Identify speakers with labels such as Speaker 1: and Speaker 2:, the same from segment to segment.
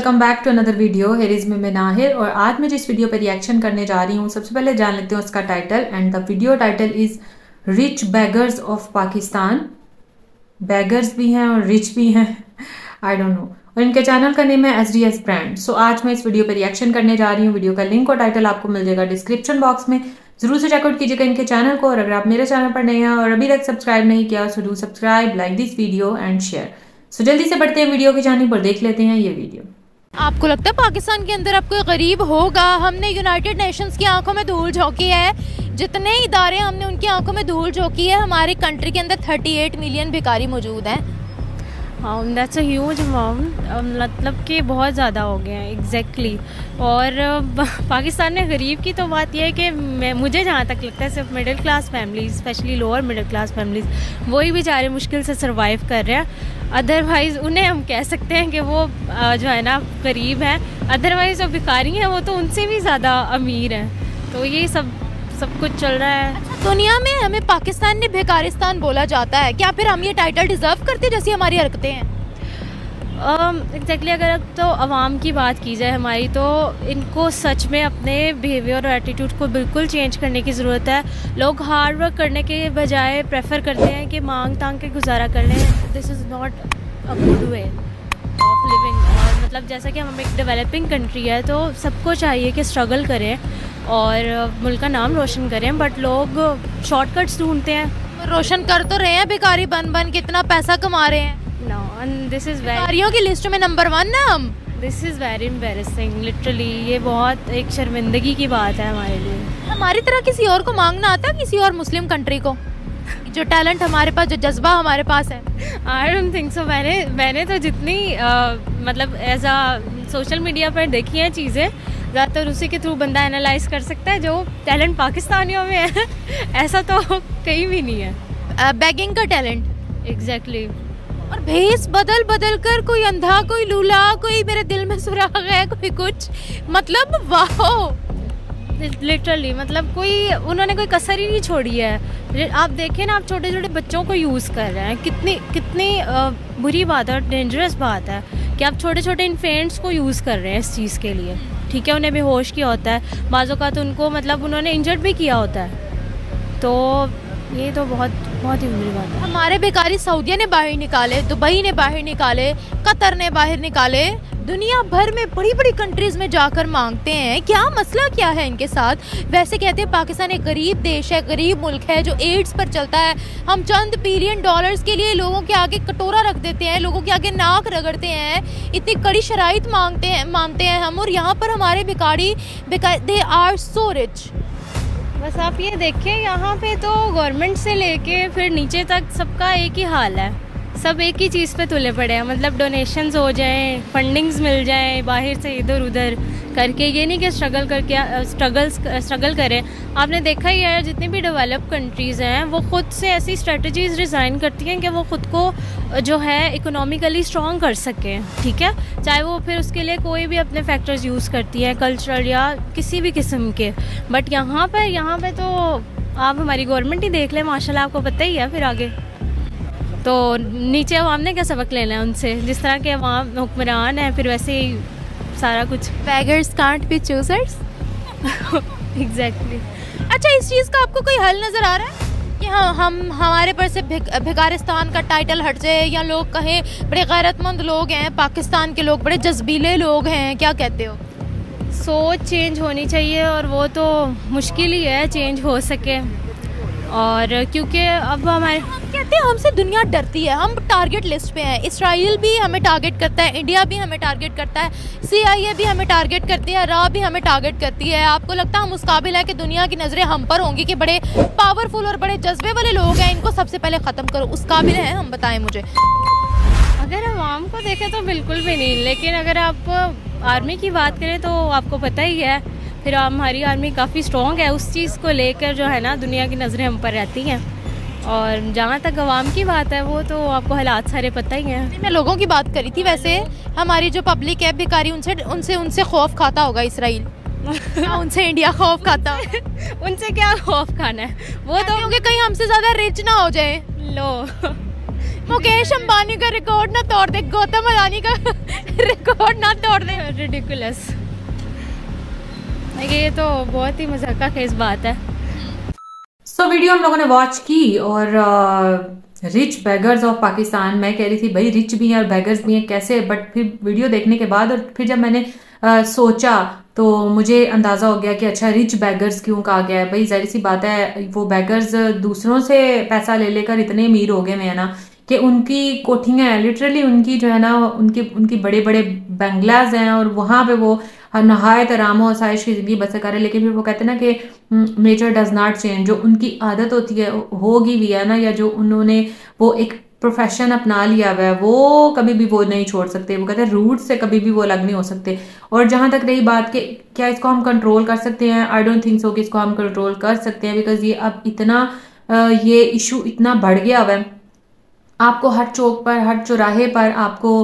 Speaker 1: Welcome back to another video. Here is me Nahir और आज मैं जिस वीडियो पर रिएक्शन करने जा रही हूँ सबसे पहले जान लेते हैं उसका title. And the video title is rich beggars of Pakistan. Beggars भी हैं और रिच भी हैं, आई डोंट नो। और इनके चैनल का नेम है SDS ब्रांड। सो आज मैं इस वीडियो पर रिएक्शन करने जा रही हूँ। वीडियो का लिंक और टाइटल आपको मिल जाएगा डिस्क्रिप्शन बॉक्स में, जरूर से चेकआउट कीजिएगा इनके चैनल को। और अगर आप मेरे चैनल पर नए हैं और अभी तक सब्सक्राइब नहीं किया so do subscribe, like this video and share. So जल्दी से बढ़ते हैं वीडियो की जानिब और देख लेते हैं ये वीडियो।
Speaker 2: आपको लगता है पाकिस्तान के अंदर अब कोई गरीब होगा? हमने यूनाइटेड नेशंस की आंखों में धूल झोंकी है, जितने इदारे हमने उनकी आंखों में धूल झोंकी है। हमारी कंट्री के अंदर 38 मिलियन भिखारी मौजूद हैं।
Speaker 3: दैट्स अ ह्यूज अमाउंट, मतलब कि बहुत ज़्यादा हो गए हैं एग्जैक्टली। और पाकिस्तान में गरीब की तो बात यह है कि मुझे जहाँ तक लगता है सिर्फ middle class families, specially lower middle class families, वही बेचारे मुश्किल से सर्वाइव कर रहे हैं। अदरवाइज़ उन्हें हम कह सकते हैं कि वो जो है ना गरीब हैं। अदरवाइज़ जो भिखारी हैं वो तो उनसे भी ज़्यादा अमीर हैं। तो ये सब कुछ चल रहा है।
Speaker 2: अच्छा, दुनिया में हमें पाकिस्तान ने भिखारिस्तान बोला जाता है, क्या फिर हम ये टाइटल डिजर्व करते जैसी हमारी हरकतें हैं?
Speaker 3: एग्जैक्टली अगर तो आवाम की बात की जाए हमारी, तो इनको सच में अपने बिहेवियर और एटीट्यूड को बिल्कुल चेंज करने की ज़रूरत है। लोग हार्ड वर्क करने के बजाय प्रेफर करते हैं कि मांग तांग के गुजारा कर लें। This is not a good way of living. मतलब जैसा कि हम एक डेवलपिंग कंट्री है तो सबको चाहिए कि स्ट्रगल करें और मुल्क का नाम रोशन करें, बट लोग शॉर्टकट्स ढूंढते हैं।
Speaker 2: रोशन कर तो रहे हैं भिखारी बन कितना पैसा कमा रहे हैं।
Speaker 3: नो, एंड दिस इज़
Speaker 2: भिखारियों की लिस्ट में नंबर 1 ना हम।
Speaker 3: This is very embarrassing literally. ये बहुत एक शर्मिंदगी की बात है हमारे लिए।
Speaker 2: हमारी तरह किसी और को मांगना आता है, किसी और मुस्लिम कंट्री को? जो टैलेंट हमारे पास, जो जज्बा हमारे पास है।
Speaker 3: I don't think so. मैंने तो जितनी मतलब एज आ सोशल मीडिया पर देखी हैं चीज़ें, ज़्यादातर उसी के थ्रू बंदा एनालाइज कर सकता है। जो टैलेंट पाकिस्तानियों में है ऐसा तो कहीं भी नहीं है।
Speaker 2: बैगिंग का टैलेंट।
Speaker 3: एग्जैक्टली।
Speaker 2: और भेस बदल बदल कर, कोई अंधा, कोई लूला, कोई मेरे दिल में सुराग है, कोई कुछ, मतलब वाह
Speaker 3: लिटरली। मतलब उन्होंने कोई कसर ही नहीं छोड़ी है। आप देखें ना, आप छोटे छोटे बच्चों को यूज़ कर रहे हैं। कितनी बुरी बात है और डेंजरस बात है कि आप छोटे छोटे इन्फेंट्स को यूज़ कर रहे हैं इस चीज़ के लिए। ठीक है, उन्हें बेहोश किया होता है, बाज़ों का तो उनको मतलब उन्होंने इंजर्ड भी किया होता है। तो ये तो बहुत ही बुरी बात है।
Speaker 2: हमारे भिखारी सऊदिया ने बाहर निकाले, दुबई ने बाहर निकाले, कतर ने बाहर निकाले, दुनिया भर में बड़ी बड़ी कंट्रीज़ में जाकर मांगते हैं। क्या मसला क्या है इनके साथ? वैसे कहते हैं पाकिस्तान एक गरीब देश है, गरीब मुल्क है जो एड्स पर चलता है। हम चंद बिलियन डॉलर्स के लिए लोगों के आगे कटोरा रख देते हैं, लोगों के आगे नाक रगड़ते हैं, इतनी कड़ी शराइत मानते हैं हम। और यहाँ पर हमारे भिखारी दे आर सो रिच।
Speaker 3: बस आप ये देखें, यहाँ पे तो गवर्नमेंट से लेके फिर नीचे तक सबका एक ही हाल है। सब एक ही चीज़ पे तुले पड़े हैं। मतलब डोनेशंस हो जाएं, फंडिंग्स मिल जाएं बाहर से इधर उधर करके। ये नहीं कि स्ट्रगल करें। आपने देखा ही है जितनी भी डेवलप कंट्रीज़ हैं वो ख़ुद से ऐसी स्ट्रेटजीज़ डिज़ाइन करती हैं कि वो ख़ुद को जो है इकोनॉमिकली स्ट्रॉन्ग कर सकें। ठीक है, चाहे वो फिर उसके लिए कोई भी अपने फैक्टर्स यूज़ करती हैं, कल्चरल या किसी भी किस्म के। बट यहाँ पे तो आप हमारी गवर्नमेंट ही देख लें, माशाल्लाह, आपको पता ही है। फिर आगे तो नीचे अवाम ने क्या सबक लेना है उनसे? जिस तरह के अवाम हुक्मरान हैं फिर वैसे ही सारा कुछ।
Speaker 2: Beggars can't be choosers।
Speaker 3: Exactly.
Speaker 2: अच्छा, इस चीज़ का आपको कोई हल नज़र आ रहा है कि हाँ हमारे पर से भिखारिस्तान का टाइटल हट जाए, या लोग कहें बड़े गैरतमंद लोग हैं पाकिस्तान के लोग, बड़े जज्बीले लोग हैं? क्या कहते हो?
Speaker 3: सोच चेंज होनी चाहिए और वो तो मुश्किल ही है चेंज हो सके। और क्योंकि अब हमारे
Speaker 2: कहते हैं हमसे दुनिया डरती है, हम टारगेट लिस्ट पे हैं। इसराइल भी हमें टारगेट करता है, इंडिया भी हमें टारगेट करता है, CIA भी हमें टारगेट करती है, रा भी हमें टारगेट करती है। आपको लगता है हम उस काबिल है कि दुनिया की नज़रें हम पर होंगी कि बड़े पावरफुल और बड़े जज्बे वाले लोग हैं, इनको सबसे पहले ख़त्म करो? उस काबिल हैं हम? बताएं मुझे।
Speaker 3: अगर अवाम को देखें तो बिल्कुल भी नहीं, लेकिन अगर आप आर्मी की बात करें तो आपको पता ही है फिर हमारी आर्मी काफ़ी स्ट्रॉन्ग है। उस चीज़ को लेकर जो है ना दुनिया की नज़रें हम पर रहती हैं। और जहाँ तक अवाम की बात है वो तो आपको हालात सारे पता ही हैं।
Speaker 2: मैं लोगों की बात करी थी। वैसे हमारी जो पब्लिक है भिखारी, उनसे खौफ खाता होगा इसराइल। उनसे इंडिया खौफ खाता
Speaker 3: उनसे क्या खौफ खाना है? वो तो
Speaker 2: क्योंकि कहीं हमसे ज़्यादा रिच ना हो जाए।
Speaker 3: लो
Speaker 2: मुकेश अंबानी का रिकॉर्ड ना तोड़ दे, गौतम अडानी का रिकॉर्ड ना तोड़ दे।
Speaker 3: रिडिकुलस, ये तो बहुत ही मजाक का खेस बात है।
Speaker 1: सो वीडियो हम लोगों ने वॉच की और रिच बेगर्स ऑफ पाकिस्तान, मैं कह रही थी भाई रिच भी हैं और बेगर्स भी हैं कैसे, बट फिर वीडियो देखने के बाद और फिर जब मैंने सोचा तो मुझे अंदाज़ा हो गया कि अच्छा रिच बेगर्स क्यों कहा गया है। भाई जाहिर सी बात है वो बेगर्स दूसरों से पैसा ले लेकर इतने अमीर हो गए हैं ना कि उनकी कोठियाँ हैं, लिटरली उनकी जो है ना उनकी बड़े बड़े बंगलाज हैं और वहाँ पे वो नहायत आराम और आसाइश की ज़िंदगी बसर कर रहे हैं। लेकिन फिर वो कहते हैं ना कि नेचर डज नॉट चेंज, जो उनकी आदत होती है होगी भी है ना, या जो उन्होंने वो एक प्रोफेशन अपना लिया हुआ है वो कभी भी वो नहीं छोड़ सकते। वो कहते हैं रूट से कभी भी वो अलग नहीं हो सकते। और जहां तक रही बात कि क्या इसको हम कंट्रोल कर सकते हैं, आई डोंट थिंक सो कि इसको हम कंट्रोल कर सकते हैं, बिकॉज ये अब इतना ये इशू इतना बढ़ गया हुआ है। आपको हर चौक पर, हर चौराहे पर, आपको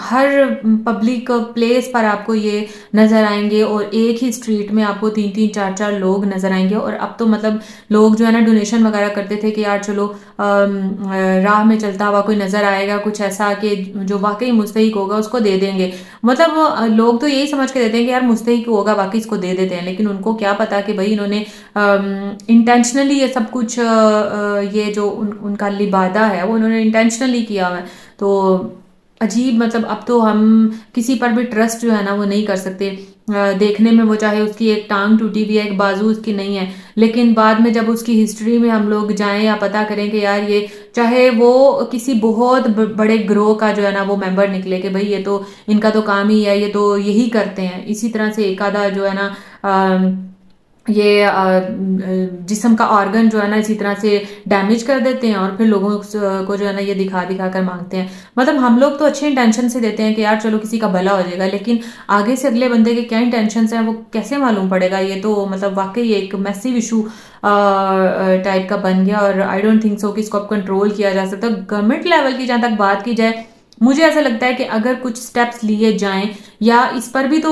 Speaker 1: हर पब्लिक प्लेस पर आपको ये नज़र आएंगे और एक ही स्ट्रीट में आपको 3-3, 4-4 लोग नज़र आएंगे। और अब तो मतलब लोग जो है ना डोनेशन वगैरह करते थे कि यार चलो राह में चलता हुआ कोई नज़र आएगा कुछ ऐसा कि जो वाकई मुस्तहिक होगा उसको दे देंगे। मतलब लोग तो यही समझ के देते हैं कि यार मुस्तहिक होगा बाकी इसको दे देते हैं, लेकिन उनको क्या पता कि भाई इन्होंने इंटेंशनली ये सब कुछ ये जो उनका लिबादा है वो उन्होंने इंटेंशनली किया हुआ है। तो अजीब, मतलब अब तो हम किसी पर भी ट्रस्ट जो है ना वो नहीं कर सकते। देखने में वो चाहे उसकी एक टांग टूटी हुई है, एक बाजू उसकी नहीं है, लेकिन बाद में जब उसकी हिस्ट्री में हम लोग जाएं या पता करें कि यार ये चाहे वो किसी बहुत बड़े ग्रोह का जो है ना वो मेंबर निकले कि भाई ये तो इनका तो काम ही है, ये तो यही करते हैं। इसी तरह से एक आधा जो है ना ये जिस्म का ऑर्गन जो है ना इसी तरह से डैमेज कर देते हैं और फिर लोगों को जो है ना ये दिखा दिखा कर मांगते हैं। मतलब हम लोग तो अच्छे इंटेंशन से देते हैं कि यार चलो किसी का भला हो जाएगा, लेकिन आगे से अगले बंदे के क्या इंटेंशन हैं वो कैसे मालूम पड़ेगा। ये तो मतलब वाकई एक मैसिव इशू टाइप का बन गया और आई डोंट थिंक सो कि इसको अब कंट्रोल किया जा सकता। गवर्नमेंट लेवल की जहां तक बात की जाए, मुझे ऐसा लगता है कि अगर कुछ स्टेप्स लिए जाएं या इस पर भी तो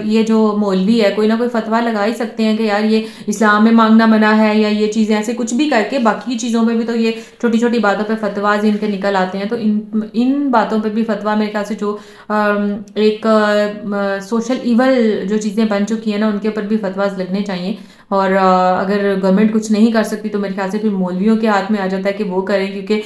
Speaker 1: ये जो मौलवी है कोई ना कोई फतवा लगा ही सकते हैं कि यार ये इस्लाम में मांगना मना है या ये चीजें ऐसे कुछ भी करके बाकी चीजों में भी तो ये छोटी छोटी बातों पे फतवाज इनके निकल आते हैं। तो इन बातों पे भी फतवा मेरे ख्याल से जो एक सोशल इवल जो चीजें बन चुकी है ना उनके ऊपर भी फतवाज लगने चाहिए। और अगर गवर्नमेंट कुछ नहीं कर सकती तो मेरे ख्याल से फिर मौलवियों के हाथ में आ जाता है कि वो करें, क्योंकि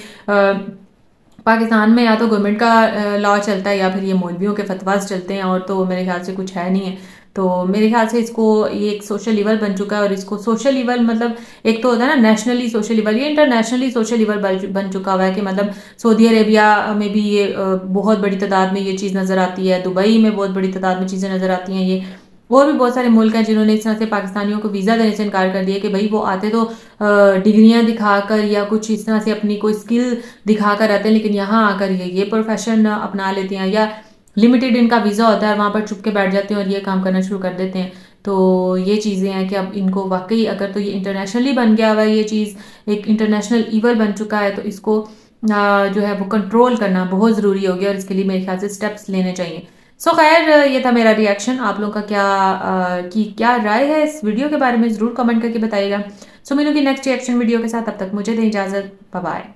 Speaker 1: पाकिस्तान में या तो गवर्नमेंट का लॉ चलता है या फिर ये मौलवियों के फतवाज चलते हैं, और तो मेरे ख्याल से कुछ है नहीं है। तो मेरे ख्याल से इसको ये एक सोशल इवल बन चुका है और इसको सोशल इवल मतलब एक तो होता है ना नेशनली सोशल इवल, ये इंटरनेशनली सोशल इवल बन चुका हुआ है कि मतलब सऊदी अरेबिया में भी ये बहुत बड़ी तादाद में ये चीज़ नज़र आती है, दुबई में बहुत बड़ी तादाद में चीज़ें नज़र आती हैं। ये और भी बहुत सारे मुल्क हैं जिन्होंने इस तरह से पाकिस्तानियों को वीज़ा देने से इनकार कर दिया कि भाई वो आते तो डिग्रियां दिखाकर या कुछ इस तरह से अपनी कोई स्किल दिखाकर आते हैं, लेकिन यहाँ आकर ये प्रोफेशन अपना लेते हैं या लिमिटेड इनका वीज़ा होता है वहाँ पर छुप के बैठ जाते हैं और ये काम करना शुरू कर देते हैं। तो ये चीज़ें हैं कि अब इनको वाकई अगर तो ये इंटरनेशनली बन गया हुआ है, ये चीज़ एक इंटरनेशनल इवल बन चुका है, तो इसको जो है वो कंट्रोल करना बहुत ज़रूरी हो गया और इसके लिए मेरे ख्याल से स्टेप्स लेने चाहिए। सो खैर ये था मेरा रिएक्शन। आप लोगों का क्या राय है इस वीडियो के बारे में ज़रूर कमेंट करके बताइएगा। सो मिलूंगी नेक्स्ट रिएक्शन वीडियो के साथ, तब तक मुझे दें इजाज़त, बाय बाय।